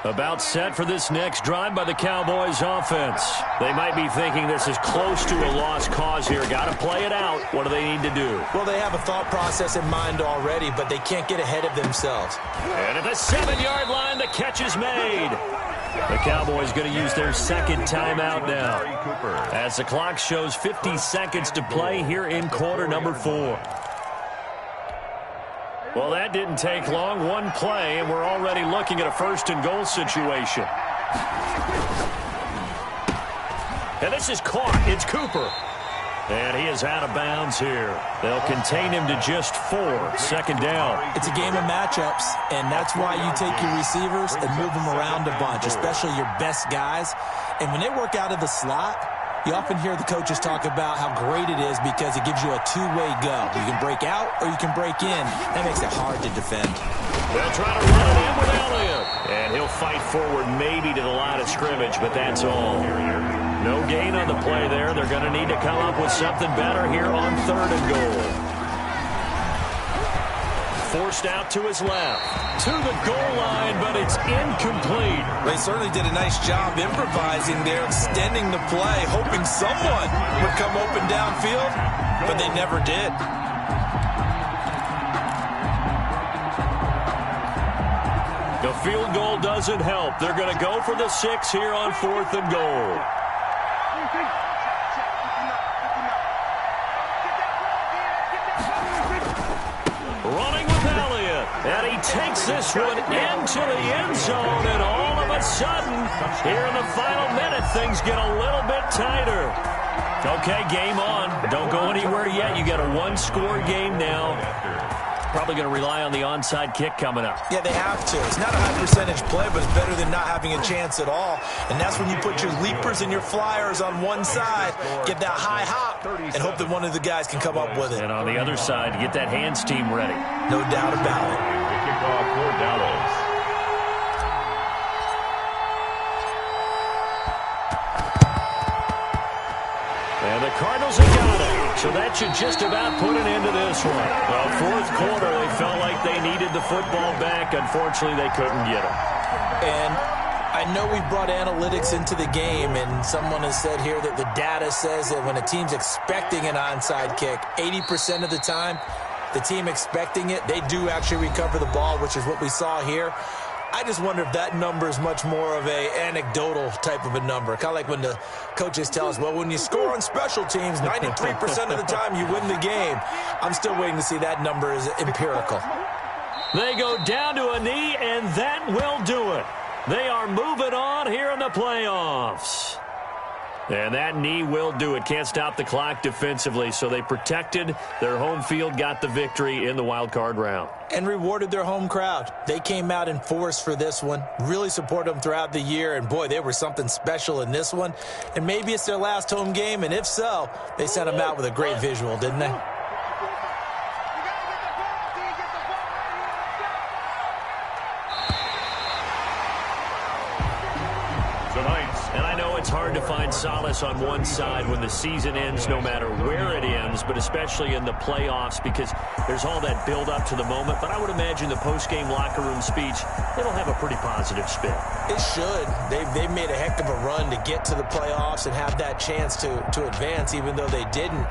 About set for this next drive by the Cowboys offense. They might be thinking this is close to a lost cause here. Got to play it out. What do they need to do? Well, they have a thought process in mind already, but they can't get ahead of themselves. And at the 7-yard line, the catch is made. The Cowboys going to use their 2nd timeout now as the clock shows 50 seconds to play here in quarter number 4. Well, that didn't take long. One play, and we're already looking at a 1st and goal situation. And this is caught. It's Cooper. And he is out of bounds here. They'll contain him to just 4. 2nd down. It's a game of matchups, and that's why you take your receivers and move them around a bunch, especially your best guys. And when they work out of the slot, you often hear the coaches talk about how great it is because it gives you a two-way go. You can break out or you can break in. That makes it hard to defend. They'll try to run it in with Elliott. And he'll fight forward maybe to the line of scrimmage, but that's all. No gain on the play there. They're going to need to come up with something better here on 3rd and goal. Forced out to his left. To the goal line, but it's incomplete. They certainly did a nice job improvising there, extending the play, hoping someone would come open downfield, but they never did. The field goal doesn't help. They're going to go for the 6 here on 4th and goal. Running with Elliott, and he takes this one into the end zone, and all of a sudden, here in the final minute, things get a little bit tighter. Okay, game on. Don't go anywhere yet. You got a 1-score game now. Probably going to rely on the onside kick coming up. Yeah, they have to. It's not a high percentage play, but it's better than not having a chance at all. And that's when you put your leapers and your flyers on one side, get that high hop, and hope that one of the guys can come up with it. And on the other side, get that hands team ready. No doubt about it. The kickoff for Dallas. And the Cardinals have got it. So that should just about put an end to this one. Well, 4th quarter, they felt like they needed the football back. Unfortunately, they couldn't get it. And I know we brought analytics into the game, and someone has said here that the data says that when a team's expecting an onside kick, 80% of the time, the team expecting it, they do actually recover the ball, which is what we saw here. I just wonder if that number is much more of a anecdotal type of a number. Kind of like when the coaches tell us, well, when you score on special teams, 93% of the time you win the game. I'm still waiting to see that number is empirical. They go down to a knee, and that will do it. They are moving on here in the playoffs. And that knee will do it. Can't stop the clock defensively, so they protected their home field, got the victory in the wild card round. And rewarded their home crowd. They came out in force for this one, really supported them throughout the year, and boy, they were something special in this one. And maybe it's their last home game, and if so, they sent them out with a great visual, didn't they? It's hard to find solace on one side when the season ends, no matter where it ends, but especially in the playoffs, because there's all that build-up to the moment. But I would imagine the post-game locker room speech, it'll have a pretty positive spin. It should. They've made a heck of a run to get to the playoffs and have that chance to advance, even though they didn't.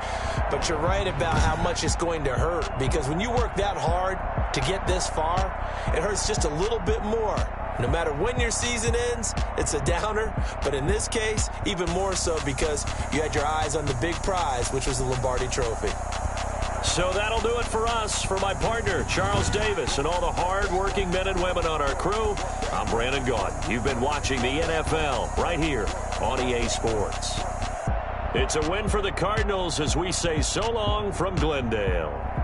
But you're right about how much it's going to hurt, because when you work that hard to get this far, it hurts just a little bit more. No matter when your season ends, it's a downer. But in this case, even more so because you had your eyes on the big prize, which was the Lombardi Trophy. So that'll do it for us. For my partner, Charles Davis, and all the hard-working men and women on our crew, I'm Brandon Gaudin. You've been watching the NFL right here on EA Sports. It's a win for the Cardinals as we say so long from Glendale.